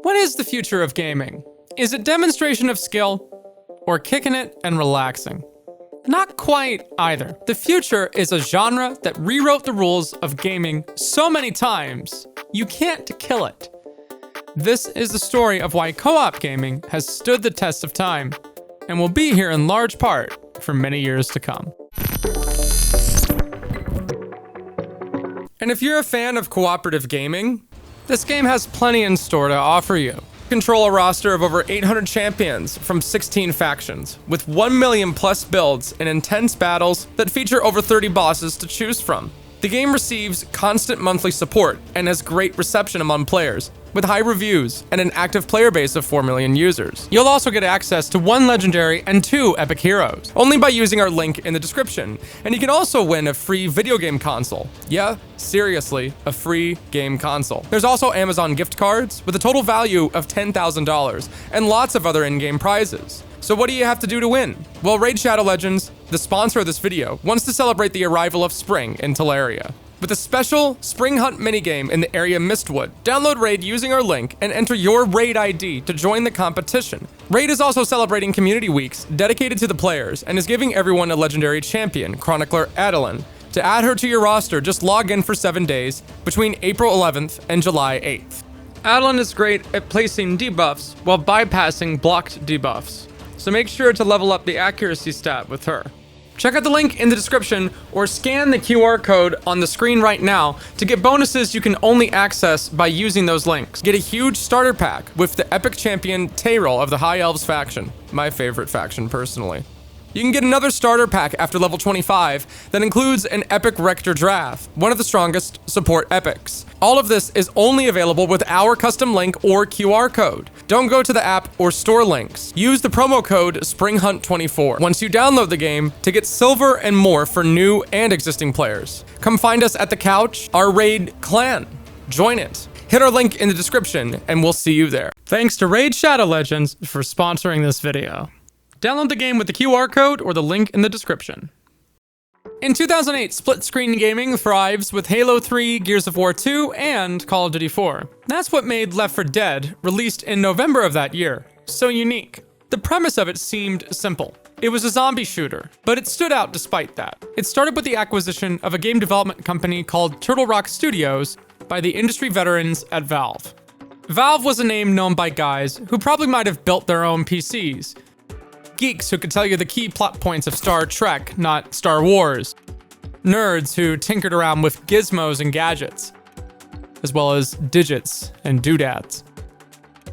What is the future of gaming? Is it demonstration of skill, or kicking it and relaxing? Not quite either. The future is a genre that rewrote the rules of gaming so many times, you can't kill it. This is the story of why co-op gaming has stood the test of time, and will be here in large part for many years to come. And if you're a fan of cooperative gaming, this game has plenty in store to offer you. Control a roster of over 800 champions from 16 factions, with 1 million plus builds and intense battles that feature over 30 bosses to choose from. The game receives constant monthly support and has great reception among players, with high reviews and an active player base of 4 million users. You'll also get access to 1 legendary and 2 epic heroes, only by using our link in the description. And you can also win a free video game console. Yeah, seriously, a free game console. There's also Amazon gift cards with a total value of $10,000 and lots of other in-game prizes. So what do you have to do to win? Well, Raid Shadow Legends, the sponsor of this video, wants to celebrate the arrival of spring in Teleria with a special Spring Hunt minigame in the area Mistwood. Download Raid using our link and enter your Raid ID to join the competition. Raid is also celebrating community weeks dedicated to the players and is giving everyone a legendary champion, Chronicler Adeline. To add her to your roster, just log in for 7 days between April 11th and July 8th. Adeline is great at placing debuffs while bypassing blocked debuffs, so make sure to level up the accuracy stat with her. Check out the link in the description or scan the QR code on the screen right now to get bonuses you can only access by using those links. Get a huge starter pack with the epic champion Tayrel of the High Elves faction, my favorite faction personally. You can get another starter pack after level 25 that includes an epic Rector Drath, one of the strongest support epics. All of this is only available with our custom link or QR code. Don't go to the app or store links. Use the promo code SPRINGHUNT24 once you download the game to get silver and more for new and existing players. Come find us at the couch, our raid clan. Join it. Hit our link in the description and we'll see you there. Thanks to Raid Shadow Legends for sponsoring this video. Download the game with the QR code or the link in the description. In 2008, split-screen gaming thrives with Halo 3, Gears of War 2, and Call of Duty 4. That's what made Left 4 Dead, released in November of that year, so unique. The premise of it seemed simple. It was a zombie shooter, but it stood out despite that. It started with the acquisition of a game development company called Turtle Rock Studios by the industry veterans at Valve. Valve was a name known by guys who probably might have built their own PCs. Geeks who could tell you the key plot points of Star Trek, not Star Wars. Nerds who tinkered around with gizmos and gadgets, as well as digits and doodads.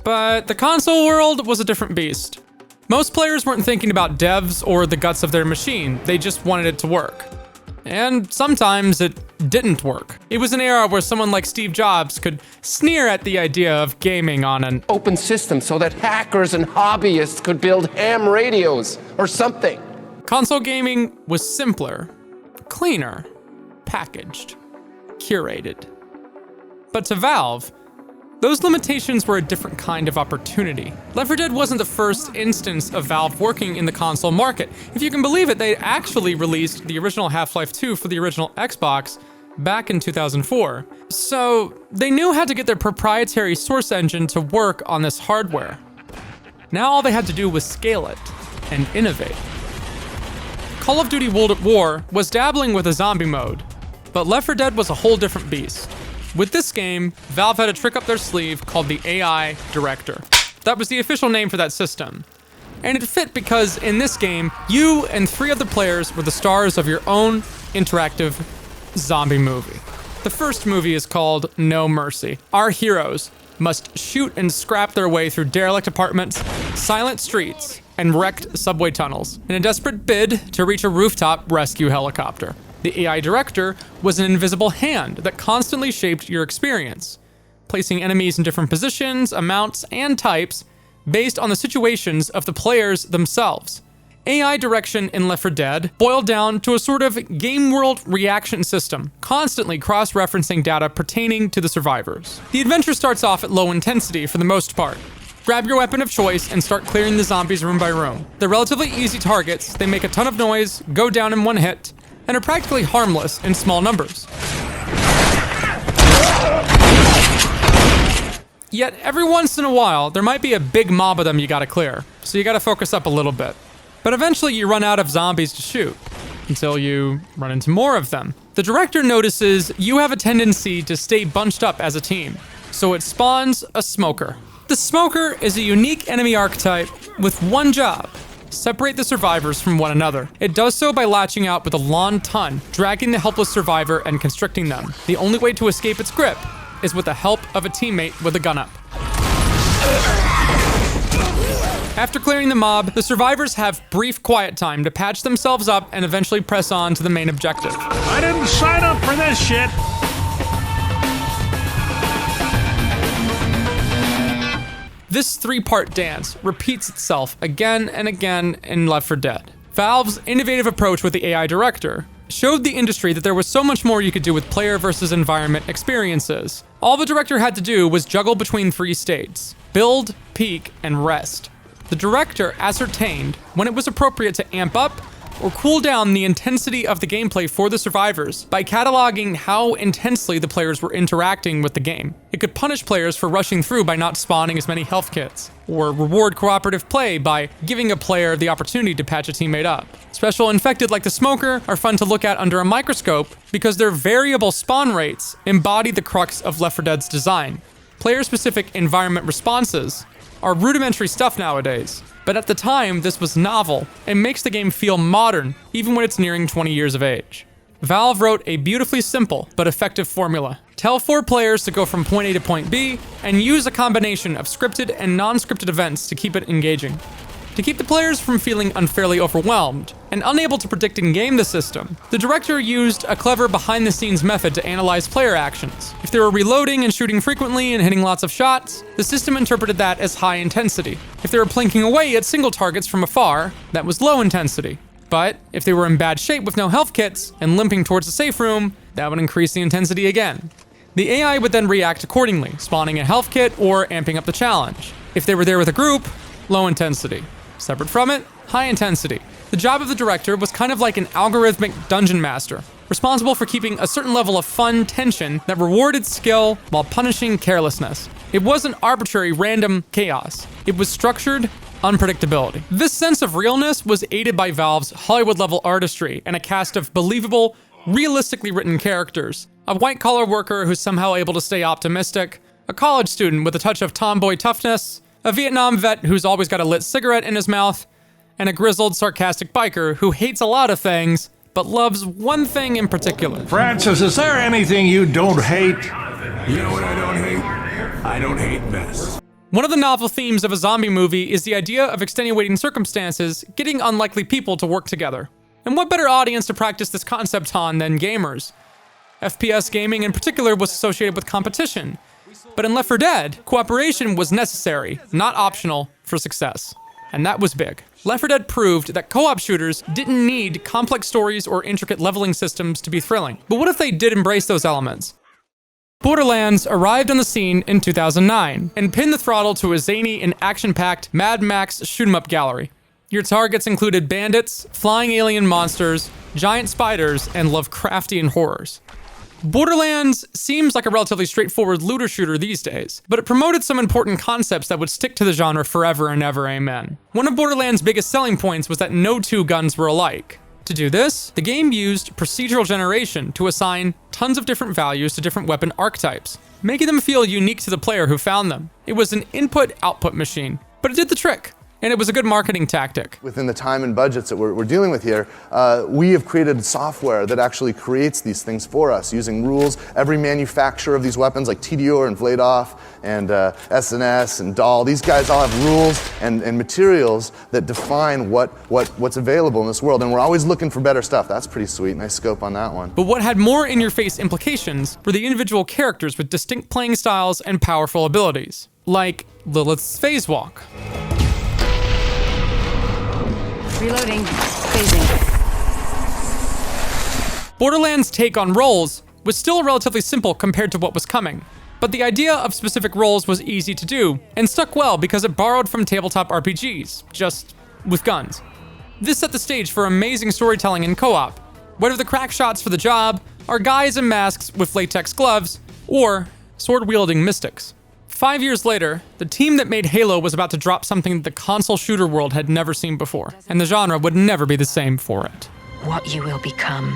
But the console world was a different beast. Most players weren't thinking about devs or the guts of their machine, they just wanted it to work. And sometimes it didn't work. It was an era where someone like Steve Jobs could sneer at the idea of gaming on an open system so that hackers and hobbyists could build ham radios or something. Console gaming was simpler, cleaner, packaged, curated. But to Valve, those limitations were a different kind of opportunity. Left 4 Dead wasn't the first instance of Valve working in the console market. If you can believe it, they actually released the original Half-Life 2 for the original Xbox back in 2004. So they knew how to get their proprietary source engine to work on this hardware. Now all they had to do was scale it and innovate. Call of Duty World at War was dabbling with a zombie mode, but Left 4 Dead was a whole different beast. With this game, Valve had a trick up their sleeve called the AI Director. That was the official name for that system. And it fit because in this game, you and 3 other players were the stars of your own interactive zombie movie. The first movie is called No Mercy. Our heroes must shoot and scrap their way through derelict apartments, silent streets, and wrecked subway tunnels in a desperate bid to reach a rooftop rescue helicopter. The AI Director was an invisible hand that constantly shaped your experience, placing enemies in different positions, amounts, and types based on the situations of the players themselves. AI direction in Left 4 Dead boiled down to a sort of game world reaction system, constantly cross-referencing data pertaining to the survivors. The adventure starts off at low intensity for the most part. Grab your weapon of choice and start clearing the zombies room by room. They're relatively easy targets, they make a ton of noise, go down in one hit, and are practically harmless in small numbers. Yet every once in a while, there might be a big mob of them you gotta clear, so you gotta focus up a little bit. But eventually you run out of zombies to shoot, until you run into more of them. The director notices you have a tendency to stay bunched up as a team, so it spawns a smoker. The smoker is a unique enemy archetype with one job: separate the survivors from one another. It does so by latching out with a lawn ton, dragging the helpless survivor and constricting them. The only way to escape its grip is with the help of a teammate with a gun up. After clearing the mob, the survivors have brief quiet time to patch themselves up and eventually press on to the main objective. I didn't sign up for this shit! This three-part dance repeats itself again and again in Left 4 Dead. Valve's innovative approach with the AI director showed the industry that there was so much more you could do with player versus environment experiences. All the director had to do was juggle between three states: build, peak, and rest. The director ascertained when it was appropriate to amp up or cool down the intensity of the gameplay for the survivors by cataloging how intensely the players were interacting with the game. It could punish players for rushing through by not spawning as many health kits, or reward cooperative play by giving a player the opportunity to patch a teammate up. Special infected like the smoker are fun to look at under a microscope because their variable spawn rates embody the crux of Left 4 Dead's design. Player-specific environment responses are rudimentary stuff nowadays, but at the time this was novel and makes the game feel modern even when it's nearing 20 years of age. Valve wrote a beautifully simple but effective formula. Tell 4 players to go from point A to point B and use a combination of scripted and non-scripted events to keep it engaging. To keep the players from feeling unfairly overwhelmed and unable to predict and game the system, the director used a clever behind-the-scenes method to analyze player actions. If they were reloading and shooting frequently and hitting lots of shots, the system interpreted that as high intensity. If they were plinking away at single targets from afar, that was low intensity. But if they were in bad shape with no health kits and limping towards the safe room, that would increase the intensity again. The AI would then react accordingly, spawning a health kit or amping up the challenge. If they were there with a group, low intensity. Separate from it, high intensity. The job of the director was kind of like an algorithmic dungeon master, responsible for keeping a certain level of fun tension that rewarded skill while punishing carelessness. It wasn't arbitrary, random chaos. It was structured unpredictability. This sense of realness was aided by Valve's Hollywood-level artistry and a cast of believable, realistically written characters. A white-collar worker who's somehow able to stay optimistic, a college student with a touch of tomboy toughness, a Vietnam vet who's always got a lit cigarette in his mouth, and a grizzled, sarcastic biker who hates a lot of things, but loves one thing in particular. Francis, is there anything you don't hate? You know what I don't hate? I don't hate mess. One of the novel themes of a zombie movie is the idea of extenuating circumstances getting unlikely people to work together. And what better audience to practice this concept on than gamers? FPS gaming in particular was associated with competition. But in Left 4 Dead, cooperation was necessary, not optional, for success. And that was big. Left 4 Dead proved that co-op shooters didn't need complex stories or intricate leveling systems to be thrilling. But what if they did embrace those elements? Borderlands arrived on the scene in 2009 and pinned the throttle to a zany and action-packed Mad Max shoot-'em-up gallery. Your targets included bandits, flying alien monsters, giant spiders, and Lovecraftian horrors. Borderlands seems like a relatively straightforward looter shooter these days, but it promoted some important concepts that would stick to the genre forever and ever, amen. One of Borderlands' biggest selling points was that no two guns were alike. To do this, the game used procedural generation to assign tons of different values to different weapon archetypes, making them feel unique to the player who found them. It was an input-output machine, but it did the trick. And it was a good marketing tactic. Within the time and budgets that we're dealing with here, we have created software that actually creates these things for us using rules. Every manufacturer of these weapons, like TDR and Vladoff and SNS and Dahl, these guys all have rules and materials that define what's available in this world. And we're always looking for better stuff. That's pretty sweet. Nice scope on that one. But what had more in-your-face implications were the individual characters with distinct playing styles and powerful abilities, like Lilith's phase walk. Reloading. Phasing. Borderlands' take on roles was still relatively simple compared to what was coming, but the idea of specific roles was easy to do and stuck well because it borrowed from tabletop RPGs, just with guns. This set the stage for amazing storytelling in co-op, whether the crack shots for the job are guys in masks with latex gloves or sword-wielding mystics. 5 years later, the team that made Halo was about to drop something that the console shooter world had never seen before, and the genre would never be the same for it. What you will become.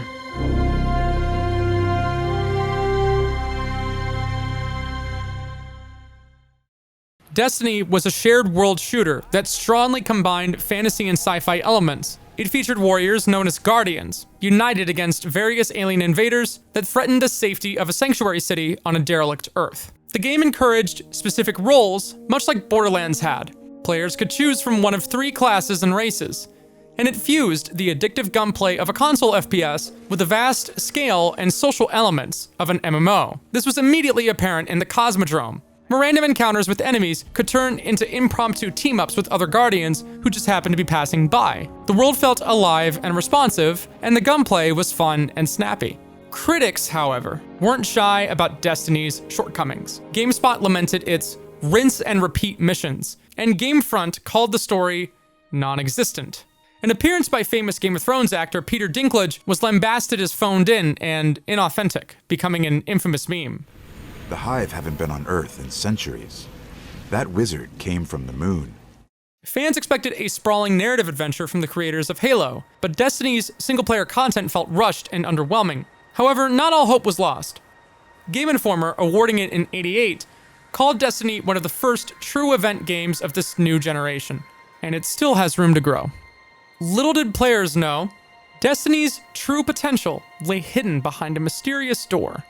Destiny was a shared world shooter that strongly combined fantasy and sci-fi elements. It featured warriors known as Guardians, united against various alien invaders that threatened the safety of a sanctuary city on a derelict Earth. The game encouraged specific roles, much like Borderlands had. Players could choose from one of 3 classes and races, and it fused the addictive gunplay of a console FPS with the vast scale and social elements of an MMO. This was immediately apparent in the Cosmodrome. Random encounters with enemies could turn into impromptu team-ups with other Guardians who just happened to be passing by. The world felt alive and responsive, and the gunplay was fun and snappy. Critics, however, weren't shy about Destiny's shortcomings. GameSpot lamented its rinse and repeat missions, and Gamefront called the story non-existent. An appearance by famous Game of Thrones actor Peter Dinklage was lambasted as phoned in and inauthentic, becoming an infamous meme. The Hive haven't been on Earth in centuries. That wizard came from the moon. Fans expected a sprawling narrative adventure from the creators of Halo, but Destiny's single-player content felt rushed and underwhelming. However, not all hope was lost. Game Informer, awarding it in '88, called Destiny one of the first true event games of this new generation, and it still has room to grow. Little did players know, Destiny's true potential lay hidden behind a mysterious door,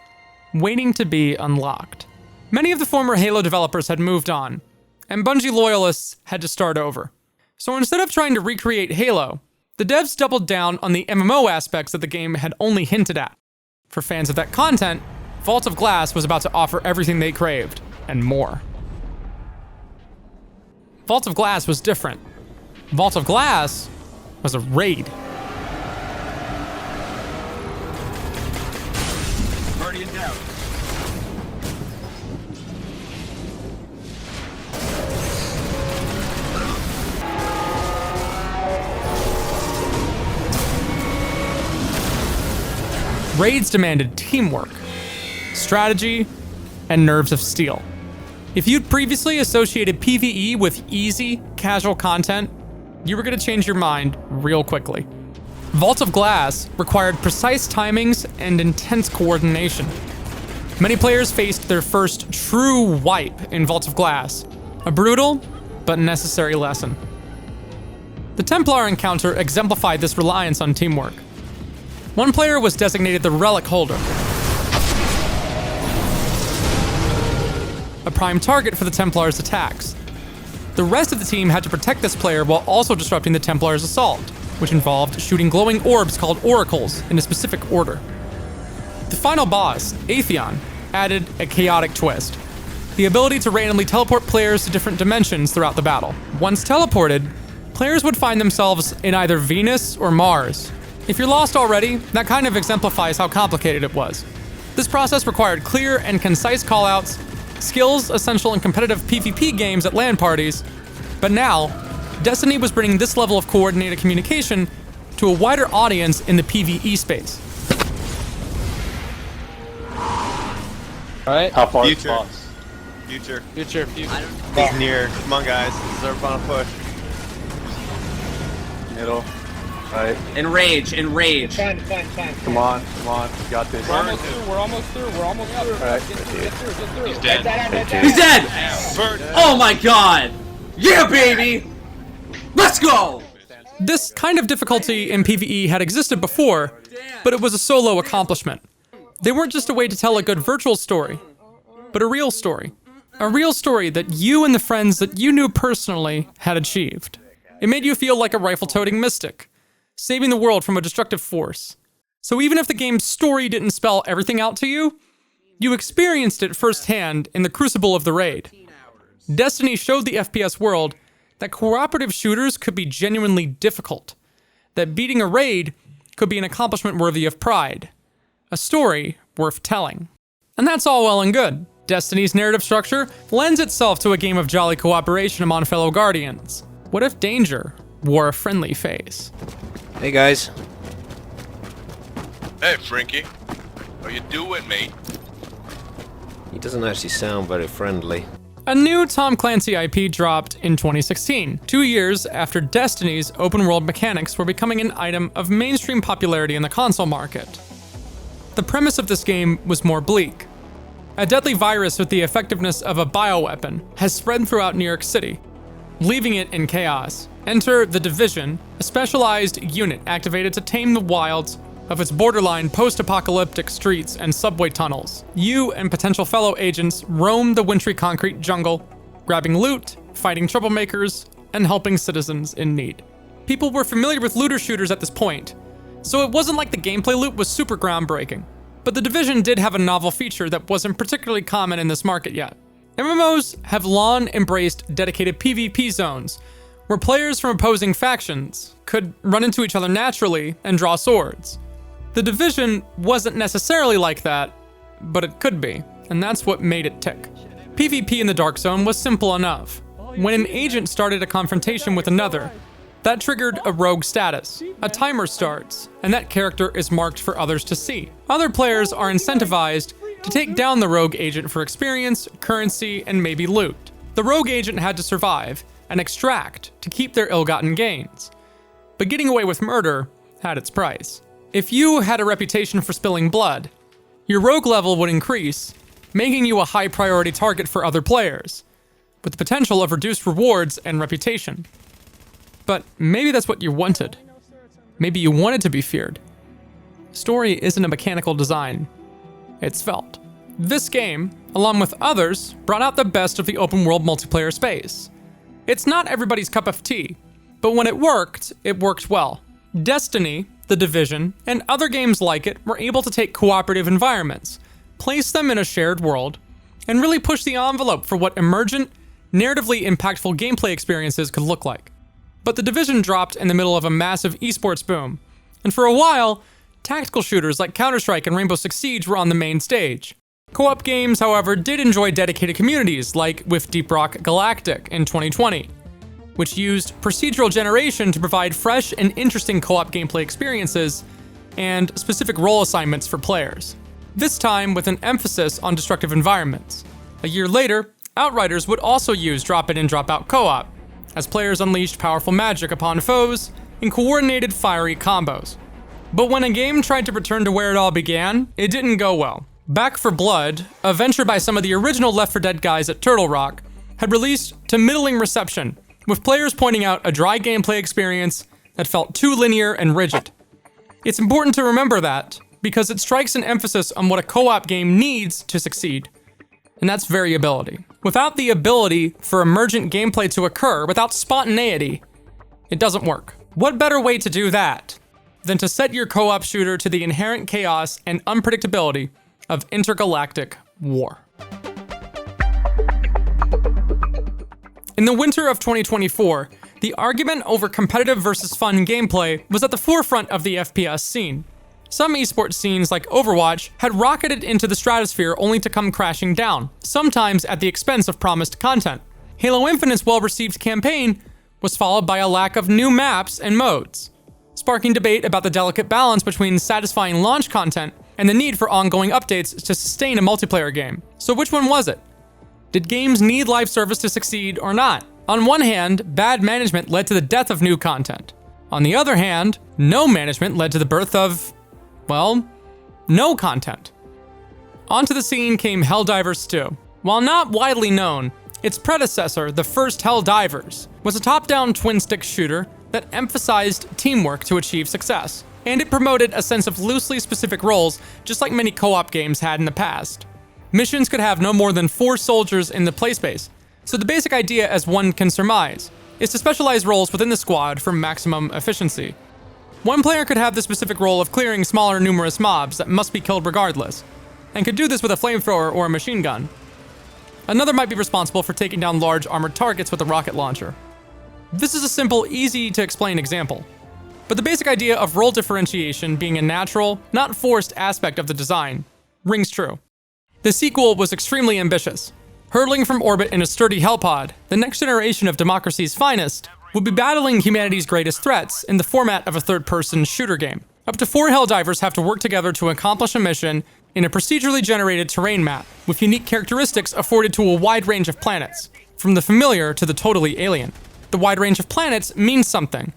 waiting to be unlocked. Many of the former Halo developers had moved on, and Bungie loyalists had to start over. So instead of trying to recreate Halo, the devs doubled down on the MMO aspects that the game had only hinted at. For fans of that content, Vault of Glass was about to offer everything they craved, and more. Vault of Glass was different. Vault of Glass was a raid. Guardian down. Raids demanded teamwork, strategy, and nerves of steel. If you'd previously associated PvE with easy, casual content, you were going to change your mind real quickly. Vault of Glass required precise timings and intense coordination. Many players faced their first true wipe in Vault of Glass, a brutal but necessary lesson. The Templar encounter exemplified this reliance on teamwork. One player was designated the Relic Holder, a prime target for the Templars' attacks. The rest of the team had to protect this player while also disrupting the Templars' assault, which involved shooting glowing orbs called oracles in a specific order. The final boss, Atheon, added a chaotic twist: the ability to randomly teleport players to different dimensions throughout the battle. Once teleported, players would find themselves in either Venus or Mars. If you're lost already, that kind of exemplifies how complicated it was. This process required clear and concise callouts, skills essential in competitive PvP games at LAN parties, but now, Destiny was bringing this level of coordinated communication to a wider audience in the PvE space. Alright. How far is Future. boss? Future. Future. He's near. Come on, guys. This is our final push. Middle. Right. Enrage. Fine. Come on. You got this. We're almost through. Alright. Get through. He's dead. He's dead! Oh my god! Yeah, baby! Let's go! This kind of difficulty in PvE had existed before, but it was a solo accomplishment. They weren't just a way to tell a good virtual story, but a real story. A real story that you and the friends that you knew personally had achieved. It made you feel like a rifle-toting mystic, saving the world from a destructive force. So even if the game's story didn't spell everything out to you, you experienced it firsthand in the crucible of the raid. Destiny showed the FPS world that cooperative shooters could be genuinely difficult, that beating a raid could be an accomplishment worthy of pride, a story worth telling. And that's all well and good. Destiny's narrative structure lends itself to a game of jolly cooperation among fellow Guardians. What if danger wore a friendly face? Hey guys. Hey, Frankie. How you doing, mate? He doesn't actually sound very friendly. A new Tom Clancy IP dropped in 2016, 2 years after Destiny's open-world mechanics were becoming an item of mainstream popularity in the console market. The premise of this game was more bleak. A deadly virus with the effectiveness of a bioweapon has spread throughout New York City, leaving it in chaos. Enter the Division, a specialized unit activated to tame the wilds of its borderline post-apocalyptic streets and subway tunnels. You and potential fellow agents roam the wintry concrete jungle, grabbing loot, fighting troublemakers, and helping citizens in need. People were familiar with looter shooters at this point, so it wasn't like the gameplay loop was super groundbreaking. But the Division did have a novel feature that wasn't particularly common in this market yet. MMOs have long embraced dedicated PvP zones, where players from opposing factions could run into each other naturally and draw swords. The Division wasn't necessarily like that, but it could be, and that's what made it tick. PvP in the Dark Zone was simple enough. When an agent started a confrontation with another, that triggered a rogue status. A timer starts, and that character is marked for others to see. Other players are incentivized to take down the rogue agent for experience, currency, and maybe loot. The rogue agent had to survive and extract to keep their ill-gotten gains. But getting away with murder had its price. If you had a reputation for spilling blood, your rogue level would increase, making you a high priority target for other players, with the potential of reduced rewards and reputation. But maybe that's what you wanted. Maybe you wanted to be feared. Story isn't a mechanical design, it's felt. This game, along with others, brought out the best of the open world multiplayer space. It's not everybody's cup of tea, but when it worked well. Destiny, The Division, and other games like it were able to take cooperative environments, place them in a shared world, and really push the envelope for what emergent, narratively impactful gameplay experiences could look like. But The Division dropped in the middle of a massive esports boom, and for a while, tactical shooters like Counter-Strike and Rainbow Six Siege were on the main stage. Co-op games, however, did enjoy dedicated communities, like with Deep Rock Galactic in 2020, which used procedural generation to provide fresh and interesting co-op gameplay experiences and specific role assignments for players. This time with an emphasis on destructive environments. A year later, Outriders would also use drop-in and drop-out co-op, as players unleashed powerful magic upon foes in coordinated fiery combos. But when a game tried to return to where it all began, it didn't go well. Back 4 Blood, a venture by some of the original Left 4 Dead guys at Turtle Rock, had released to middling reception, with players pointing out a dry gameplay experience that felt too linear and rigid. It's important to remember that, because it strikes an emphasis on what a co-op game needs to succeed, and that's variability. Without the ability for emergent gameplay to occur, without spontaneity, it doesn't work. What better way to do that than to set your co-op shooter to the inherent chaos and unpredictability of intergalactic war? In the winter of 2024, the argument over competitive versus fun gameplay was at the forefront of the FPS scene. Some esports scenes like Overwatch had rocketed into the stratosphere only to come crashing down, sometimes at the expense of promised content. Halo Infinite's well-received campaign was followed by a lack of new maps and modes, sparking debate about the delicate balance between satisfying launch content and the need for ongoing updates to sustain a multiplayer game. So which one was it? Did games need live service to succeed or not? On one hand, bad management led to the death of new content. On the other hand, no management led to the birth of, well, no content. Onto the scene came Helldivers 2. While not widely known, its predecessor, the first Helldivers, was a top-down twin-stick shooter that emphasized teamwork to achieve success, and it promoted a sense of loosely specific roles, just like many co-op games had in the past. Missions could have no more than 4 soldiers in the playspace, so the basic idea, as one can surmise, is to specialize roles within the squad for maximum efficiency. One player could have the specific role of clearing smaller numerous mobs that must be killed regardless, and could do this with a flamethrower or a machine gun. Another might be responsible for taking down large armored targets with a rocket launcher. This is a simple, easy to explain example, but the basic idea of role differentiation being a natural, not forced aspect of the design rings true. The sequel was extremely ambitious. Hurtling from orbit in a sturdy hellpod, the next generation of democracy's finest would be battling humanity's greatest threats in the format of a third-person shooter game. Up to 4 Helldivers have to work together to accomplish a mission in a procedurally generated terrain map with unique characteristics afforded to a wide range of planets, from the familiar to the totally alien. The wide range of planets means something,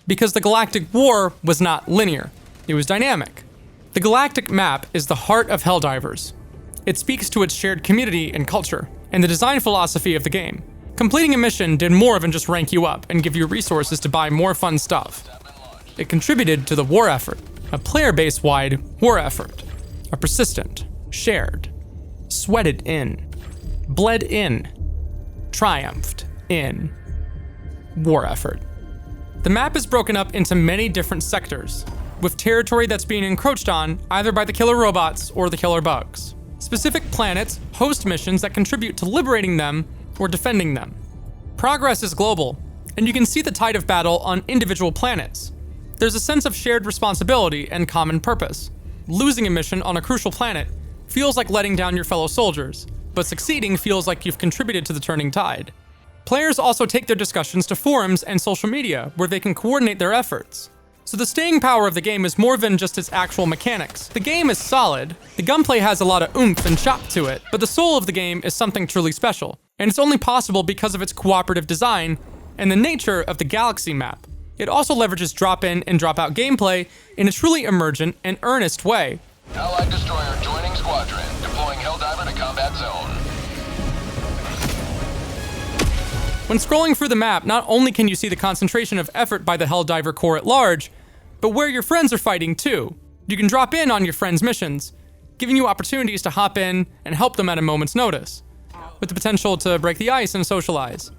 because the galactic war was not linear, it was dynamic. The galactic map is the heart of Helldivers. It speaks to its shared community and culture, and the design philosophy of the game. Completing a mission did more than just rank you up and give you resources to buy more fun stuff. It contributed to the war effort, a player-base wide war effort. A persistent, shared, sweated in, bled in, triumphed in war effort. The map is broken up into many different sectors, with territory that's being encroached on either by the killer robots or the killer bugs. Specific planets host missions that contribute to liberating them or defending them. Progress is global, and you can see the tide of battle on individual planets. There's a sense of shared responsibility and common purpose. Losing a mission on a crucial planet feels like letting down your fellow soldiers, but succeeding feels like you've contributed to the turning tide. Players also take their discussions to forums and social media, where they can coordinate their efforts. So the staying power of the game is more than just its actual mechanics. The game is solid, the gunplay has a lot of oomph and chop to it, but the soul of the game is something truly special, and it's only possible because of its cooperative design and the nature of the galaxy map. It also leverages drop-in and drop-out gameplay in a truly emergent and earnest way. Allied destroyer joining squadron, deploying Helldiver to combat zone. When scrolling through the map, not only can you see the concentration of effort by the Helldiver Corps at large, but where your friends are fighting too. You can drop in on your friends' missions, giving you opportunities to hop in and help them at a moment's notice, with the potential to break the ice and socialize.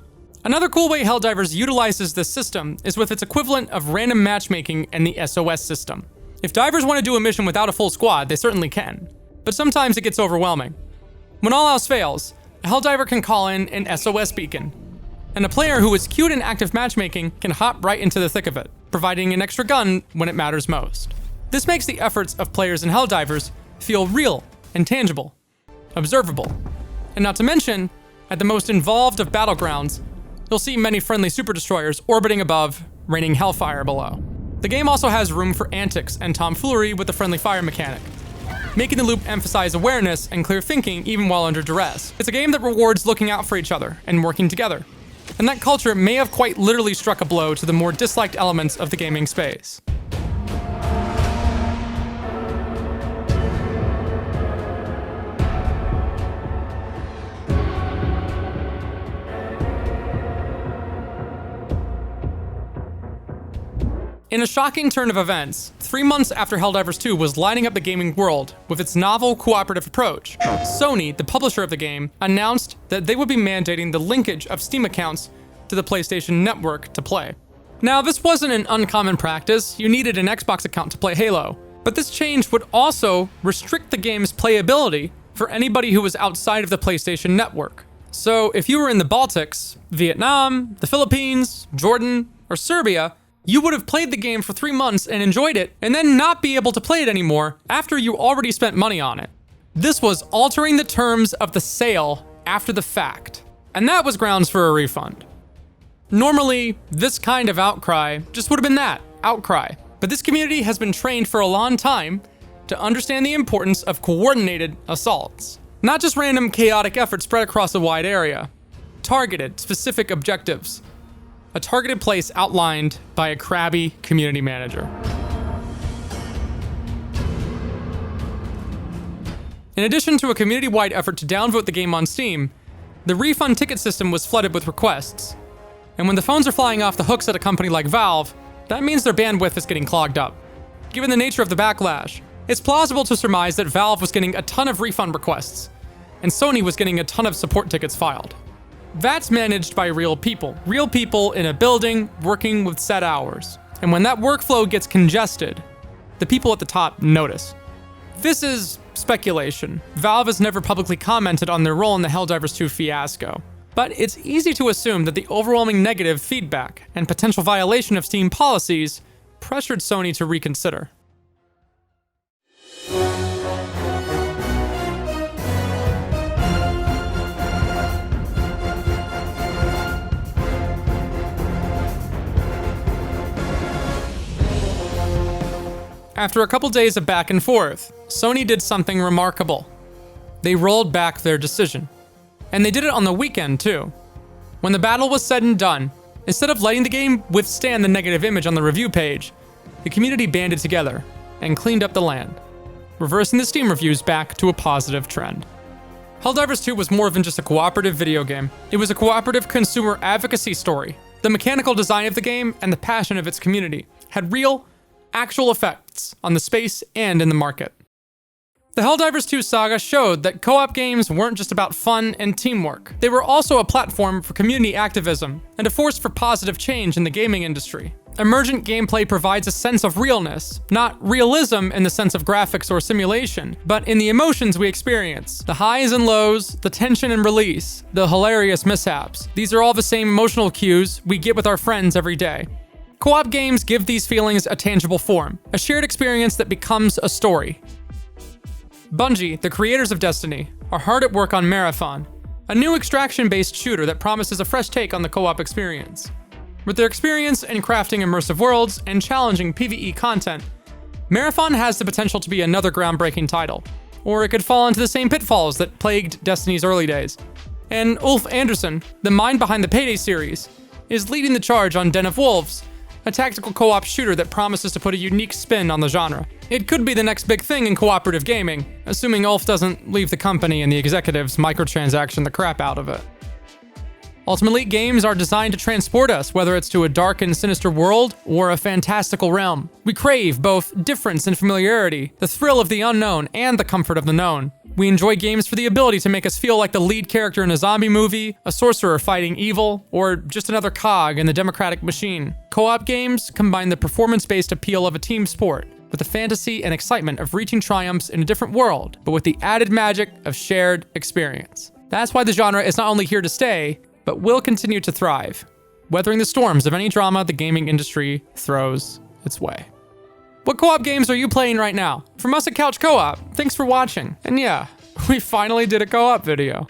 Another cool way Helldivers utilizes this system is with its equivalent of random matchmaking and the SOS system. If divers want to do a mission without a full squad, they certainly can, but sometimes it gets overwhelming. When all else fails, a Helldiver can call in an SOS beacon, and a player who is queued in active matchmaking can hop right into the thick of it, providing an extra gun when it matters most. This makes the efforts of players in Helldivers feel real and tangible, observable. And not to mention, at the most involved of battlegrounds, you'll see many friendly super destroyers orbiting above, raining hellfire below. The game also has room for antics and tomfoolery with the friendly fire mechanic, making the loop emphasize awareness and clear thinking even while under duress. It's a game that rewards looking out for each other and working together. And that culture may have quite literally struck a blow to the more disliked elements of the gaming space. In a shocking turn of events, 3 months after Helldivers 2 was lighting up the gaming world with its novel cooperative approach, Sony, the publisher of the game, announced that they would be mandating the linkage of Steam accounts to the PlayStation Network to play. Now, this wasn't an uncommon practice. You needed an Xbox account to play Halo, but this change would also restrict the game's playability for anybody who was outside of the PlayStation Network. So if you were in the Baltics, Vietnam, the Philippines, Jordan, or Serbia, you would have played the game for 3 months and enjoyed it, and then not be able to play it anymore after you already spent money on it. This was altering the terms of the sale after the fact, and that was grounds for a refund. Normally, this kind of outcry just would have been that, outcry. But this community has been trained for a long time to understand the importance of coordinated assaults. Not just random chaotic efforts spread across a wide area. Targeted, specific objectives. A targeted place outlined by a crabby community manager. In addition to a community-wide effort to downvote the game on Steam, the refund ticket system was flooded with requests. And when the phones are flying off the hooks at a company like Valve, that means their bandwidth is getting clogged up. Given the nature of the backlash, it's plausible to surmise that Valve was getting a ton of refund requests, and Sony was getting a ton of support tickets filed. That's managed by real people in a building working with set hours. And when that workflow gets congested, the people at the top notice. This is speculation. Valve has never publicly commented on their role in the Helldivers 2 fiasco. But it's easy to assume that the overwhelming negative feedback and potential violation of Steam policies pressured Sony to reconsider. After a couple days of back and forth, Sony did something remarkable. They rolled back their decision. And they did it on the weekend, too. When the battle was said and done, instead of letting the game withstand the negative image on the review page, the community banded together and cleaned up the land, reversing the Steam reviews back to a positive trend. Helldivers 2 was more than just a cooperative video game. It was a cooperative consumer advocacy story. The mechanical design of the game and the passion of its community had real, actual effects on the space and in the market. The Helldivers 2 saga showed that co-op games weren't just about fun and teamwork. They were also a platform for community activism and a force for positive change in the gaming industry. Emergent gameplay provides a sense of realness, not realism in the sense of graphics or simulation, but in the emotions we experience. The highs and lows, the tension and release, the hilarious mishaps. These are all the same emotional cues we get with our friends every day. Co-op games give these feelings a tangible form, a shared experience that becomes a story. Bungie, the creators of Destiny, are hard at work on Marathon, a new extraction-based shooter that promises a fresh take on the co-op experience. With their experience in crafting immersive worlds and challenging PvE content, Marathon has the potential to be another groundbreaking title, or it could fall into the same pitfalls that plagued Destiny's early days. And Ulf Andersson, the mind behind the Payday series, is leading the charge on Den of Wolves, a tactical co-op shooter that promises to put a unique spin on the genre. It could be the next big thing in cooperative gaming, assuming Ulf doesn't leave the company and the executives microtransaction the crap out of it. Ultimately, games are designed to transport us, whether it's to a dark and sinister world or a fantastical realm. We crave both difference and familiarity, the thrill of the unknown and the comfort of the known. We enjoy games for the ability to make us feel like the lead character in a zombie movie, a sorcerer fighting evil, or just another cog in the democratic machine. Co-op games combine the performance-based appeal of a team sport with the fantasy and excitement of reaching triumphs in a different world, but with the added magic of shared experience. That's why the genre is not only here to stay, but will continue to thrive, weathering the storms of any drama the gaming industry throws its way. What co-op games are you playing right now? From us at Couch Co-op, thanks for watching. And yeah, we finally did a co-op video.